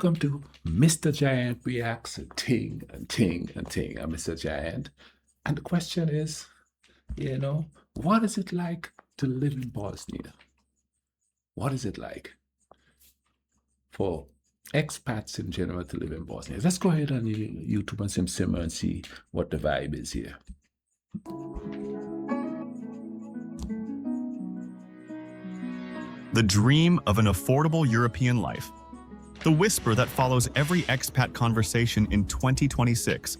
Welcome to Mr. Giant Reacts Ting and Ting and Ting. I'm Mr. Giant. And the question is, what is it like to live in Bosnia? What is it like for expats in general to live in Bosnia? Let's go ahead and YouTube and simmer and see what the vibe is here. The dream of an affordable European life. The whisper that follows every expat conversation in 2026.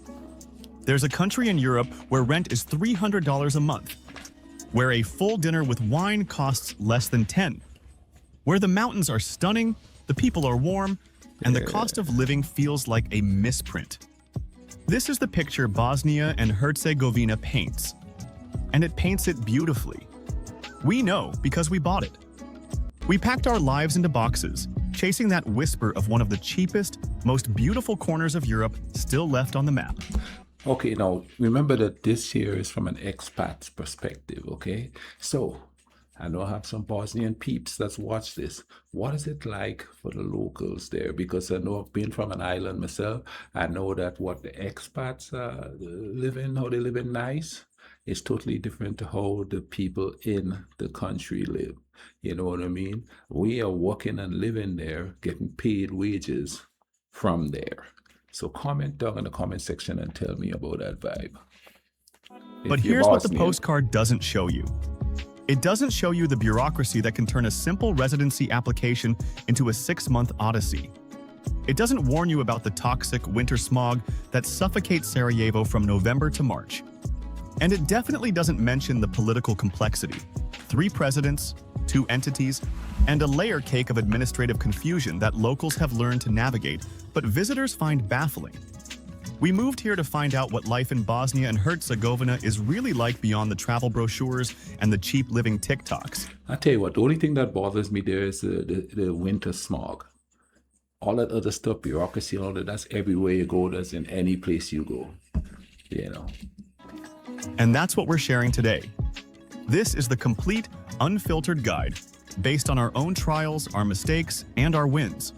There's a country in Europe where rent is $300 a month, where a full dinner with wine costs less than 10, where the mountains are stunning, the people are warm, and the cost of living feels like a misprint. This is the picture Bosnia and Herzegovina paints, and it paints it beautifully. We know because we bought it. We packed our lives into boxes, chasing that whisper of one of the cheapest, most beautiful corners of Europe still left on the map. Okay, now remember that this here is from an expat's perspective, okay? So, I know I have some Bosnian peeps that's watched this. What is it like for the locals there? Because I know I've been from an island myself. I know that what the expats live in, how they live in nice, is totally different to how the people in the country live. You know what I mean? We are working and living there, getting paid wages from there. So comment down in the comment section and tell me about that vibe. But here's what the postcard doesn't show you. It doesn't show you the bureaucracy that can turn a simple residency application into a 6-month odyssey. It doesn't warn you about the toxic winter smog that suffocates Sarajevo from November to March. And it definitely doesn't mention the political complexity. 3 presidents, 2 entities, and a layer cake of administrative confusion that locals have learned to navigate, but visitors find baffling. We moved here to find out what life in Bosnia and Herzegovina is really like beyond the travel brochures and the cheap living TikToks. I tell you what, the only thing that bothers me there is the winter smog. All that other stuff, bureaucracy, all that, that's everywhere you go, that's in any place you go, And that's what we're sharing today. This is the complete, unfiltered guide, based on our own trials, our mistakes, and our wins.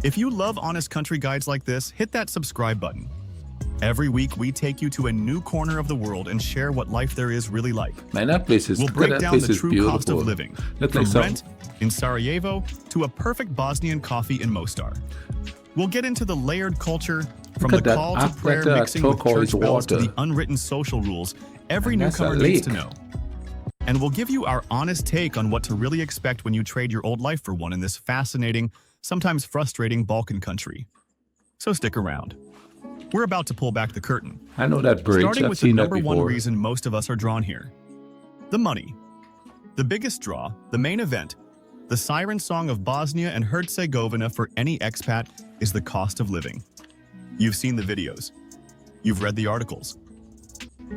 If you love honest country guides like this, hit that subscribe button. Every week, we take you to a new corner of the world and share what life there is really like. Man, that place is We'll break down the true cost of living, from rent in Sarajevo to a perfect Bosnian coffee in Mostar. We'll get into the layered culture, from the call to prayer mixing with church bells to the unwritten social rules every newcomer needs to know. And we'll give you our honest take on what to really expect when you trade your old life for one in this fascinating, sometimes frustrating Balkan country. So stick around. We're about to pull back the curtain. I know that bridge. Starting with the number one reason most of us are drawn here. The money. The biggest draw, the main event, the siren song of Bosnia and Herzegovina for any expat is the cost of living. You've seen the videos. You've read the articles.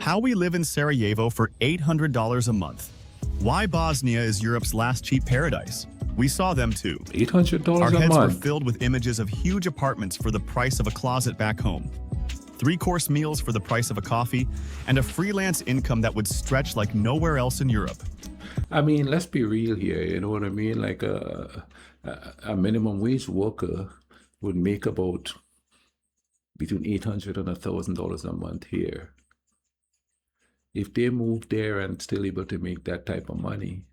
How we live in Sarajevo for $800 a month. Why Bosnia is Europe's last cheap paradise. We saw them too. $800 a month. Our heads were filled with images of huge apartments for the price of a closet back home, 3-course meals for the price of a coffee, and a freelance income that would stretch like nowhere else in Europe. I mean, let's be real here, you know what I mean? Like a minimum wage worker would make about between $800 and $1,000 a month here. If they move there and still able to make that type of money,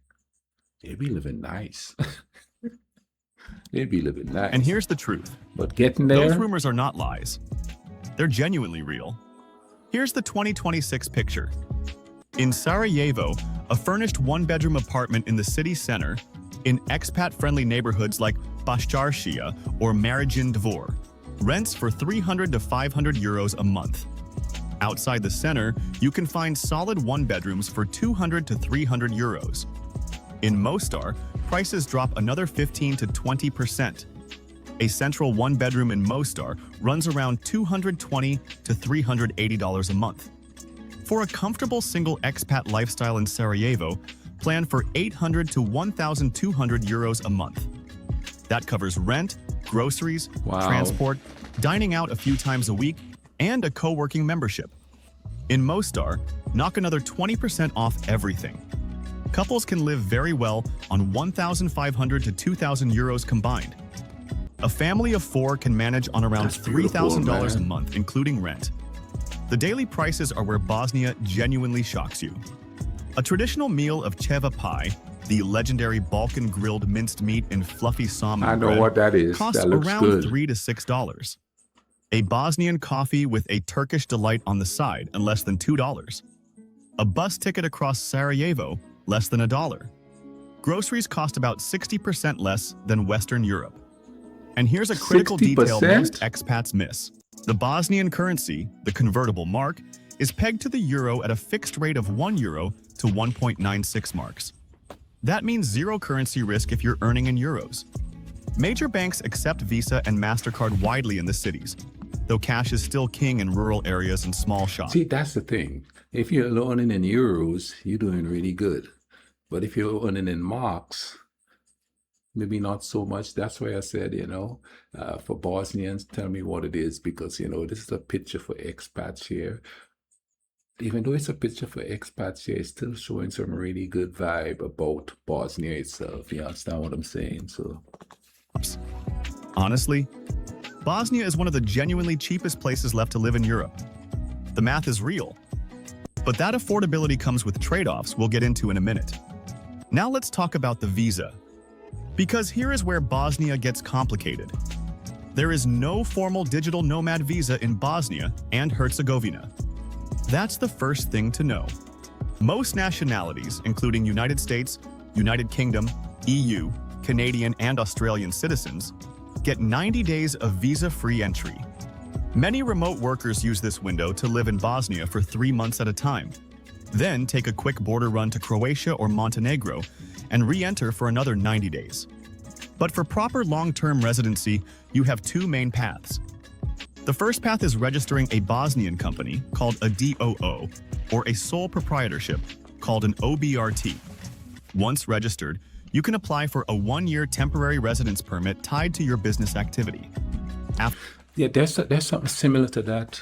they'd be living nice. They'd be living nice. And here's the truth. But getting there... Those rumors are not lies. They're genuinely real. Here's the 2026 picture. In Sarajevo, a furnished 1-bedroom apartment in the city center, in expat-friendly neighborhoods like Bashčaršija or Marigin Dvor, rents for 300 to 500 euros a month. Outside the center, you can find solid 1-bedrooms for 200 to 300 euros. In Mostar, prices drop another 15 to 20%. A central 1-bedroom in Mostar runs around $220 to $380 a month. For a comfortable single expat lifestyle in Sarajevo, plan for 800 to 1,200 euros a month. That covers rent, groceries, transport, dining out a few times a week, and a co-working membership. In Mostar, knock another 20% off everything. Couples can live very well on 1,500 to 2,000 euros combined. A family of 4 can manage on around That's beautiful, $3,000 a man. month, including rent. The daily prices are where Bosnia genuinely shocks you. A traditional meal of ceva pie, the legendary Balkan grilled minced meat in fluffy salmon I know bread, what that is. costs That looks around good. $3 to $6. A Bosnian coffee with a Turkish delight on the side and less than $2. A bus ticket across Sarajevo, less than $1. Groceries cost about 60% less than Western Europe. And here's a critical detail 60%? most expats miss. The Bosnian currency, the convertible mark, is pegged to the euro at a fixed rate of €1 to 1.96 marks. That means zero currency risk if you're earning in euros. Major banks accept Visa and MasterCard widely in the cities, though cash is still king in rural areas and small shops. See, that's the thing. If you're earning in euros, you're doing really good. But if you're earning in marks, maybe not so much. That's why I said, for Bosnians, tell me what it is, because, this is a picture for expats here. Even though it's a picture for expats here, it's still showing some really good vibe about Bosnia itself. You understand what I'm saying? So, Honestly, Bosnia is one of the genuinely cheapest places left to live in Europe. The math is real. But that affordability comes with trade-offs we'll get into in a minute. Now let's talk about the visa. Because here is where Bosnia gets complicated. There is no formal digital nomad visa in Bosnia and Herzegovina. That's the first thing to know. Most nationalities, including United States, United Kingdom, EU, Canadian, and Australian citizens, get 90 days of visa-free entry. Many remote workers use this window to live in Bosnia for 3 months at a time, then take a quick border run to Croatia or Montenegro and re-enter for another 90 days. But for proper long-term residency, you have 2 main paths. The first path is registering a Bosnian company called a DOO, or a sole proprietorship called an OBRT. Once registered, you can apply for a 1-year temporary residence permit tied to your business activity. yeah, there's something similar to that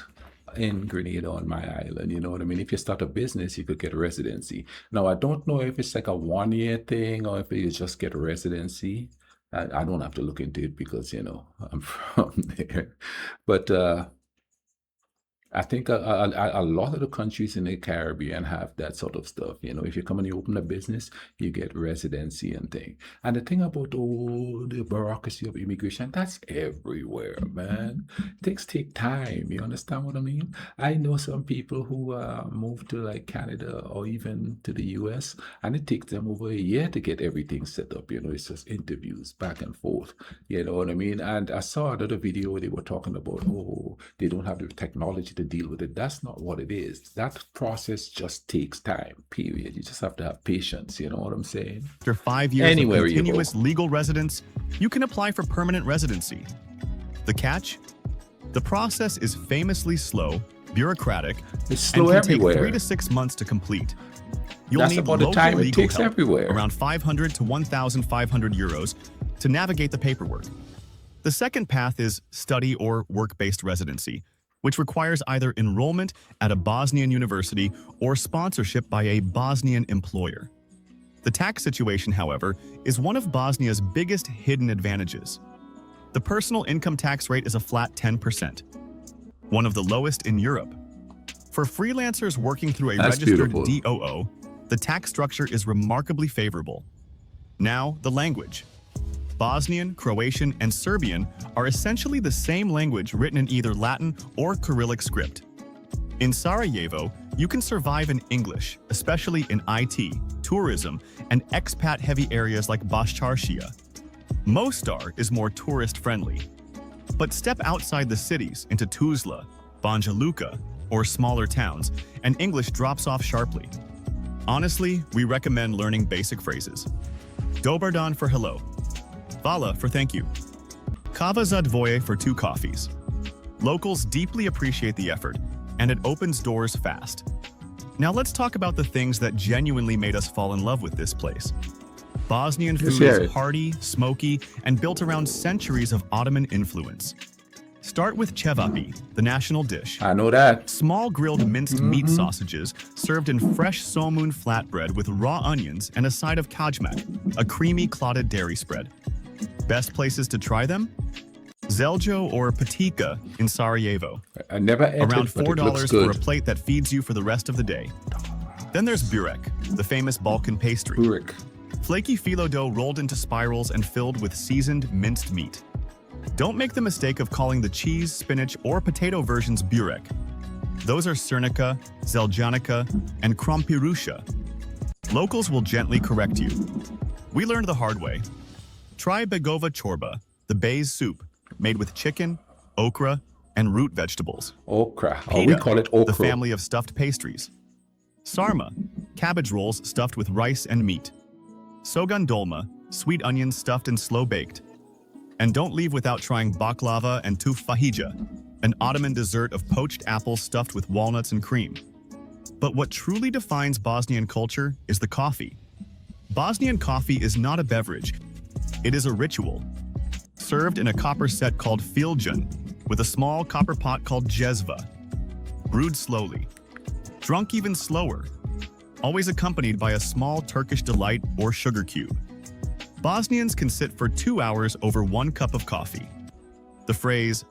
in Grenada on my island. You know what I mean? If you start a business, you could get residency. Now, I don't know if it's like a 1-year thing or if you just get residency. I don't have to look into it because, I'm from there. But I think a lot of the countries in the Caribbean have that sort of stuff. If you come and you open a business, you get residency and thing. And the thing about the bureaucracy of immigration, that's everywhere, man. Things take time. You understand what I mean? I know some people who move to like Canada or even to the US, and it takes them over a year to get everything set up. It's just interviews back and forth. You know what I mean? And I saw another video where they were talking about, they don't have the technology to deal with it. That's not what it is. That process just takes time, period. You just have to have patience. You know what I'm saying? After 5 years Anywhere of you go. continuous legal residence, you can apply for permanent residency. The catch? The process is famously slow, bureaucratic, It's slow and can everywhere. take 3 to 6 months to complete. You'll That's need about the local time it legal takes help, everywhere. around 500 to 1,500 euros, to navigate the paperwork. The second path is study or work-based residency, which requires either enrollment at a Bosnian university or sponsorship by a Bosnian employer. The tax situation, however, is one of Bosnia's biggest hidden advantages. The personal income tax rate is a flat 10%, one of the lowest in Europe. For freelancers working through a That's registered beautiful. DOO, the tax structure is remarkably favorable. Now, the language. Bosnian, Croatian, and Serbian are essentially the same language written in either Latin or Cyrillic script. In Sarajevo, you can survive in English, especially in IT, tourism, and expat-heavy areas like Bashčaršija. Mostar is more tourist-friendly. But step outside the cities into Tuzla, Banja Luka, or smaller towns, and English drops off sharply. Honestly, we recommend learning basic phrases. Dobar dan for hello. Hvala for thank you. Kava za dvoje for 2 coffees. Locals deeply appreciate the effort, and it opens doors fast. Now let's talk about the things that genuinely made us fall in love with this place. Bosnian Let's food hear is it. hearty, smoky, and built around centuries of Ottoman influence. Start with cevapi, the national dish. I know that. Small grilled minced meat sausages served in fresh somun flatbread with raw onions and a side of kajmak, a creamy clotted dairy spread. Best places to try them? Zeljo or patika in Sarajevo. I never ate Around it, but it looks $4 for a good. plate that feeds you for the rest of the day. Then there's burek, the famous Balkan pastry. Burek. Flaky phyllo dough rolled into spirals and filled with seasoned minced meat. Don't make the mistake of calling the cheese, spinach, or potato versions burek. Those are srnica, zeljanica, and krompirusha. Locals will gently correct you. We learned the hard way. Try begova chorba, the Bayes soup, made with chicken, okra, and root vegetables. Okra. Or we Pita, call it okra. the family of stuffed pastries. Sarma, cabbage rolls stuffed with rice and meat. Sogan dolma, sweet onions stuffed and slow-baked. And don't leave without trying baklava and tuf fahija, an Ottoman dessert of poached apples stuffed with walnuts and cream. But what truly defines Bosnian culture is the coffee. Bosnian coffee is not a beverage. It is a ritual. Served in a copper set called filjan, with a small copper pot called jezva. Brewed slowly. Drunk even slower. Always accompanied by a small Turkish delight or sugar cube. Bosnians can sit for 2 hours over 1 cup of coffee. The phrase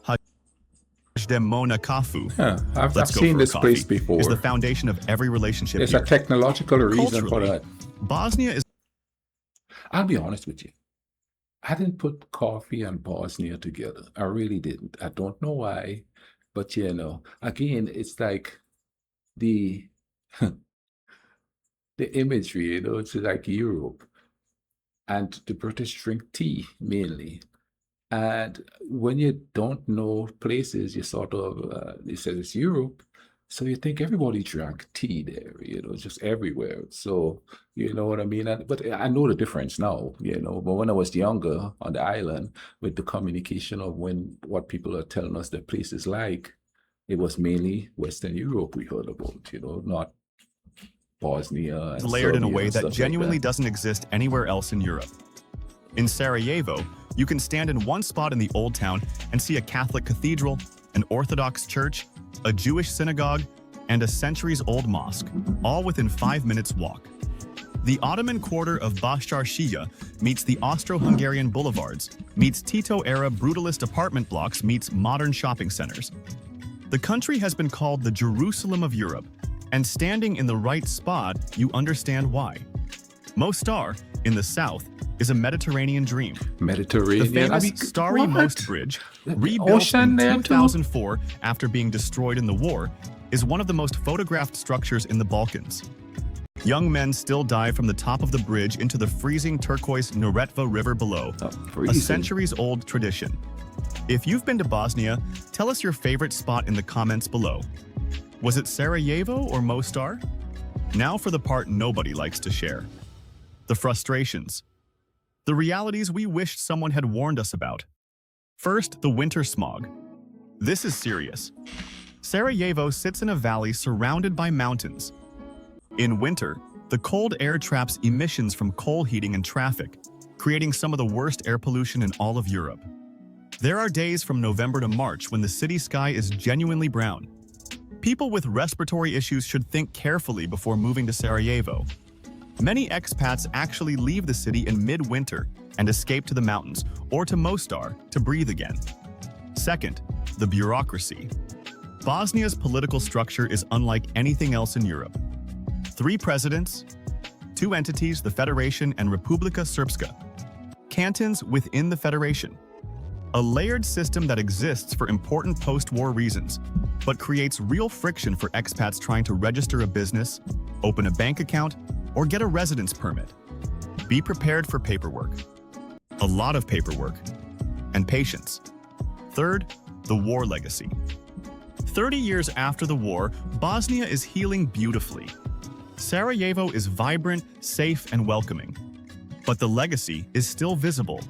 "Hajdem mona kafu," Yeah, I've let's go seen for this a coffee, place before. is the foundation of every relationship There's here. a technological reason for Culturally, that. Bosnia is I'll be honest with you. I didn't put coffee and Bosnia together. I really didn't. I don't know why, but again, it's like the the imagery. It's like Europe, and the British drink tea mainly. And when you don't know places, you sort of it says it's Europe, so you think everybody drank tea there, just everywhere. So you know what I mean. But I know the difference now, But when I was younger on the island, with the communication of what people are telling us the place is like, it was mainly Western Europe we heard about, not Bosnia and layered in a Serbia way and that stuff like genuinely that. doesn't exist anywhere else in Europe. In Sarajevo, you can stand in one spot in the Old Town and see a Catholic cathedral, an Orthodox church, a Jewish synagogue, and a centuries-old mosque, all within 5 minutes walk. The Ottoman quarter of Başarşehir meets the Austro-Hungarian boulevards, meets Tito-era brutalist apartment blocks, meets modern shopping centers. The country has been called the Jerusalem of Europe, and standing in the right spot, you understand why. Mostar, in the south, is a Mediterranean dream. The Mediterranean. famous Starry what? Most Bridge, rebuilt Ocean in there too? 2004 after being destroyed in the war, is one of the most photographed structures in the Balkans. Young men still dive from the top of the bridge into the freezing turquoise Neretva River below, a Freezing. centuries-old tradition. If you've been to Bosnia, tell us your favorite spot in the comments below. Was it Sarajevo or Mostar? Now for the part nobody likes to share. The frustrations. The realities we wished someone had warned us about. First, the winter smog. This is serious. Sarajevo sits in a valley surrounded by mountains. In winter, the cold air traps emissions from coal heating and traffic, creating some of the worst air pollution in all of Europe. There are days from November to March when the city sky is genuinely brown. People with respiratory issues should think carefully before moving to Sarajevo. Many expats actually leave the city in mid-winter and escape to the mountains or to Mostar to breathe again. Second, the bureaucracy. Bosnia's political structure is unlike anything else in Europe. 3 presidents, 2 entities, the Federation and Republika Srpska. Cantons within the Federation. A layered system that exists for important post-war reasons, but creates real friction for expats trying to register a business, open a bank account, or get a residence permit. Be prepared for paperwork. A lot of paperwork. And patience. Third, the war legacy. 30 years after the war, Bosnia is healing beautifully. Sarajevo is vibrant, safe, and welcoming. But the legacy is still visible.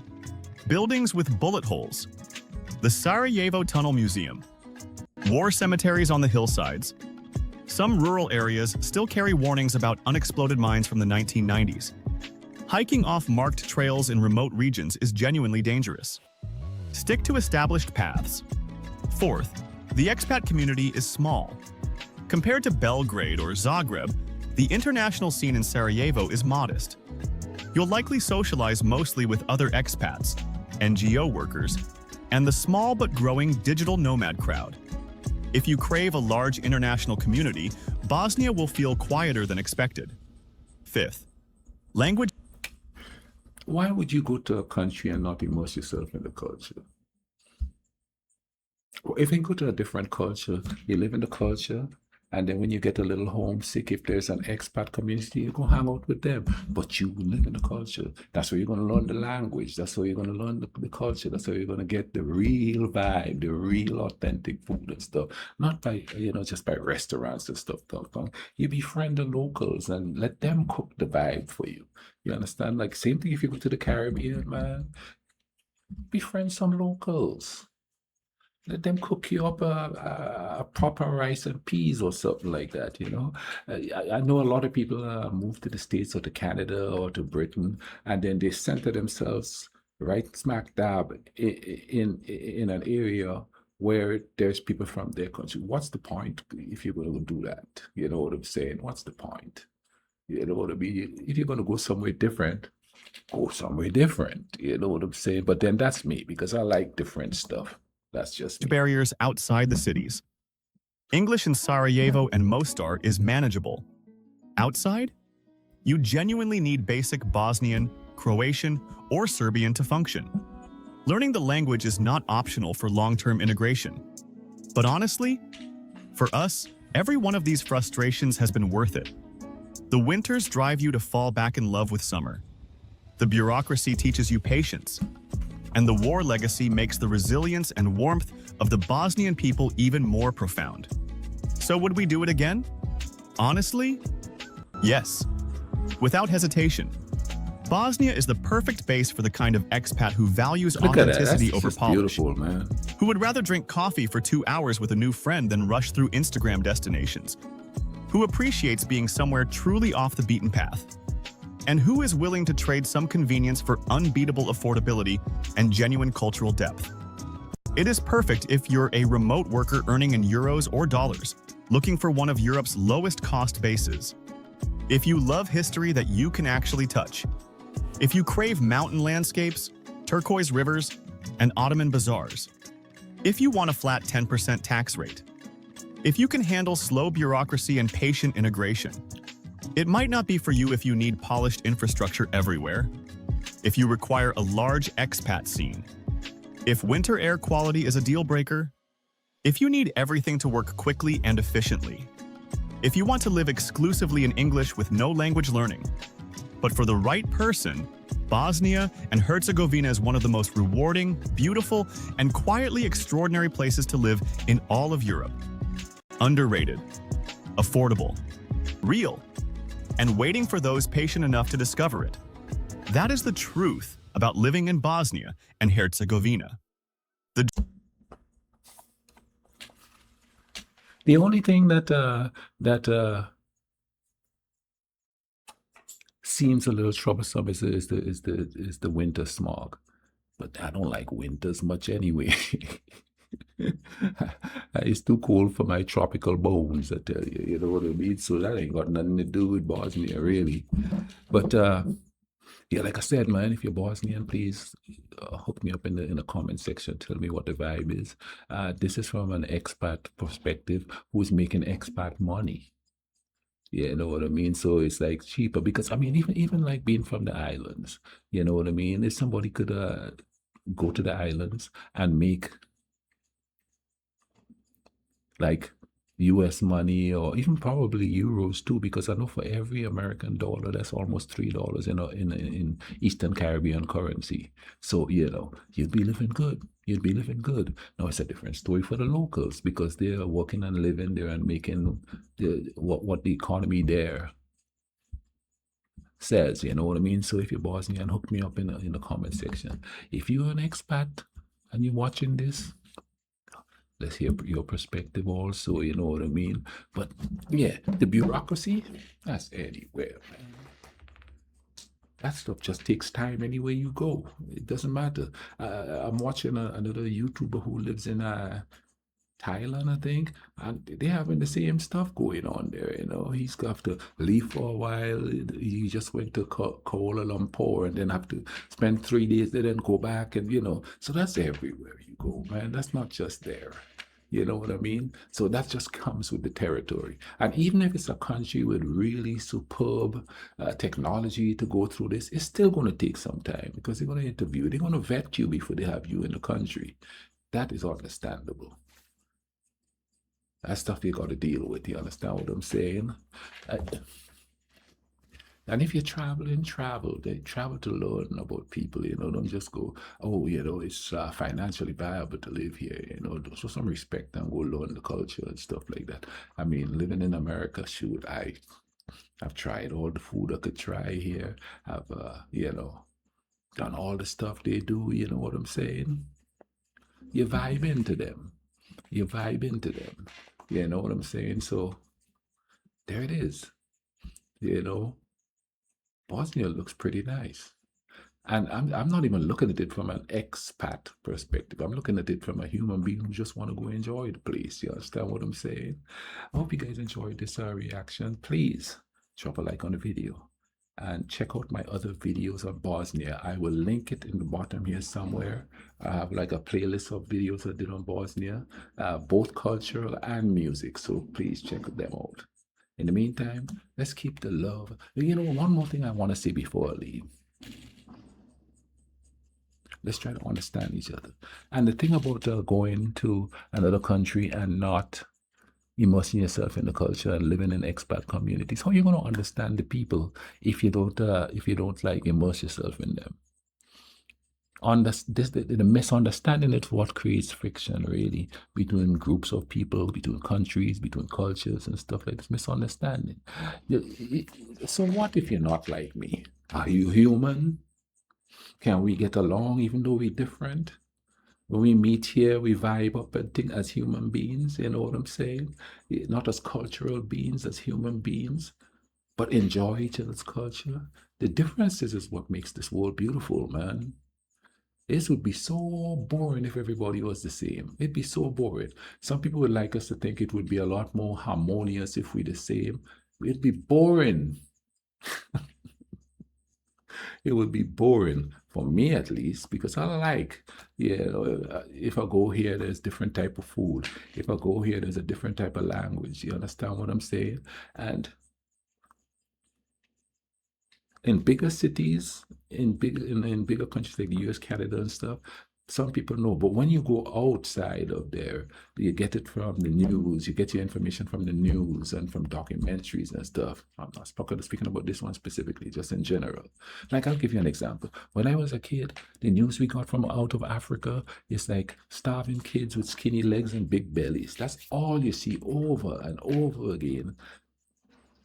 Buildings with bullet holes. The Sarajevo Tunnel Museum. War cemeteries on the hillsides. Some rural areas still carry warnings about unexploded mines from the 1990s. Hiking off marked trails in remote regions is genuinely dangerous. Stick to established paths. Fourth, the expat community is small. Compared to Belgrade or Zagreb, the international scene in Sarajevo is modest. You'll likely socialize mostly with other expats, NGO workers, and the small but growing digital nomad crowd. If you crave a large international community, Bosnia will feel quieter than expected. Fifth, language. Why would you go to a country and not immerse yourself in the culture? Well, if you go to a different culture, you live in the culture, and then when you get a little homesick, if there's an expat community, you go hang out with them. But you live in the culture. That's where you're going to learn the language. That's where you're going to learn the culture. That's where you're going to get the real vibe, the real authentic food and stuff. Not by, just by restaurants and stuff. You befriend the locals and let them cook the vibe for you. You understand? Like, same thing if you go to the Caribbean, man. Befriend some locals. Let them cook you up a proper rice and peas or something like that, I know a lot of people move to the States or to Canada or to Britain, and then they center themselves right smack dab in an area where there's people from their country. What's the point if you're going to do that? You know what I'm saying? What's the point? You know what I mean? If you're going to go somewhere different, go somewhere different. You know what I'm saying? But then that's me, because I like different stuff. That's just me. Barriers outside the cities. English in Sarajevo and Mostar is manageable. Outside, you genuinely need basic Bosnian, Croatian, or Serbian to function. Learning the language is not optional for long-term integration. But honestly, for us, every one of these frustrations has been worth it. The winters drive you to fall back in love with summer. The bureaucracy teaches you patience. And the war legacy makes the resilience and warmth of the Bosnian people even more profound. So would we do it again? Honestly, yes. Without hesitation. Bosnia is the perfect base for the kind of expat who values authenticity over polish. Beautiful, man. Who would rather drink coffee for 2 hours with a new friend than rush through Instagram destinations. Who appreciates being somewhere truly off the beaten path. And who is willing to trade some convenience for unbeatable affordability and genuine cultural depth. It is perfect if you're a remote worker earning in euros or dollars, looking for one of Europe's lowest cost bases. If you love history that you can actually touch. If you crave mountain landscapes, turquoise rivers, and Ottoman bazaars. If you want a flat 10% tax rate. If you can handle slow bureaucracy and patient integration. It might not be for you if you need polished infrastructure everywhere. If you require a large expat scene. If winter air quality is a deal breaker. If you need everything to work quickly and efficiently. If you want to live exclusively in English with no language learning. But for the right person, Bosnia and Herzegovina is one of the most rewarding, beautiful, and quietly extraordinary places to live in all of Europe. Underrated, affordable, real, and waiting for those patient enough to discover it. That is the truth about living in Bosnia and Herzegovina. The only thing that seems a little troublesome is the winter smog, but I don't like winters much anyway. It's too cold for my tropical bones, I tell you. You know what I mean? So that ain't got nothing to do with Bosnia, really. But yeah, like I said, man, if you're Bosnian, please hook me up in the comment section. Tell me what the vibe is. This is from an expat perspective who's making expat money. Yeah, you know what I mean? So it's like cheaper because, I mean, even like being from the islands, you know what I mean? If somebody could go to the islands and make like US money or even probably euros too, because I know for every American dollar, that's almost $3 in Eastern Caribbean currency. So, you'd be living good. You'd be living good. Now, it's a different story for the locals because they're working and living there and making what the economy there says, you know what I mean? So if you're Bosnian, hook me up in the comment section. If you're an expat and you're watching this, let's hear your perspective also, you know what I mean? But yeah, the bureaucracy, that's anywhere, man. That stuff just takes time anywhere you go. It doesn't matter. I'm watching another YouTuber who lives in Thailand, I think, and they having the same stuff going on there. He's got to leave for a while. He just went to Kuala Lumpur and then have to spend 3 days there, then go back, and so that's everywhere you go, man. That's not just there. You know what I mean? So that just comes with the territory. And even if it's a country with really superb technology to go through this, it's still going to take some time because they're going to interview, they're going to vet you before they have you in the country. That is understandable. That's stuff you got to deal with. You understand what I'm saying? Uh, and if you're traveling, travel to learn about people. Don't just go, oh, it's financially viable to live here. Show some respect and go learn the culture and stuff like that. I mean, living in America, shoot, I've tried all the food I could try here. I've, done all the stuff they do. You know what I'm saying? You vibe into them. You vibe into them. You know what I'm saying? So there it is. Bosnia looks pretty nice. And I'm not even looking at it from an expat perspective. I'm looking at it from a human being who just want to go enjoy the place. You understand what I'm saying? I hope you guys enjoyed this reaction. Please drop a like on the video and check out my other videos on Bosnia. I will link it in the bottom here somewhere. I have like a playlist of videos I did on Bosnia, both cultural and music. So please check them out. In the meantime, let's keep the love. One more thing I want to say before I leave. Let's try to understand each other. And the thing about going to another country and not immersing yourself in the culture and living in expat communities, how are you going to understand the people if you don't like immerse yourself in them? The misunderstanding is what creates friction, really, between groups of people, between countries, between cultures and stuff like this. Misunderstanding. So what if you're not like me? Are you human? Can we get along even though we're different? When we meet here, we vibe up and think as human beings, you know what I'm saying? Not as cultural beings, as human beings, but enjoy each other's culture. The differences is what makes this world beautiful, man. This would be so boring if everybody was the same. It'd be so boring. Some people would like us to think it would be a lot more harmonious if we're the same. It'd be boring. It would be boring for me, at least, because I like, if I go here, there's different type of food. If I go here, there's a different type of language. You understand what I'm saying? And in bigger cities, in bigger countries like the US, Canada, and stuff, some people know. But when you go outside of there, you get it from the news. You get your information from the news and from documentaries and stuff. I'm not speaking about this one specifically, just in general. Like, I'll give you an example. When I was a kid, the news we got from out of Africa is like starving kids with skinny legs and big bellies. That's all you see over and over again.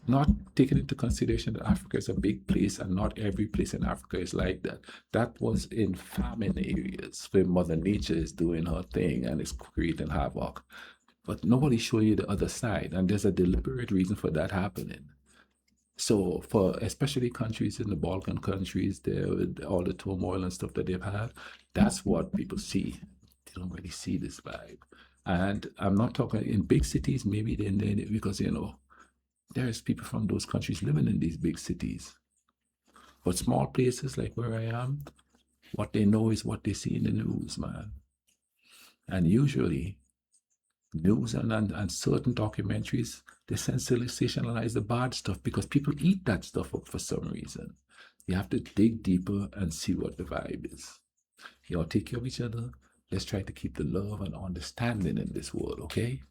Not taking into consideration that Africa is a big place and not every place in Africa is like that. That was in famine areas where Mother Nature is doing her thing and is creating havoc. But nobody's showing you the other side, and there's a deliberate reason for that happening. So for especially countries in the Balkan countries, there with all the turmoil and stuff that they've had, that's what people see. They don't really see this vibe. And I'm not talking in big cities, maybe because there's people from those countries living in these big cities. But small places like where I am, what they know is what they see in the news, man. And usually, news and certain documentaries, they sensationalize the bad stuff because people eat that stuff up for some reason. You have to dig deeper and see what the vibe is. Y'all take care of each other. Let's try to keep the love and understanding in this world, okay?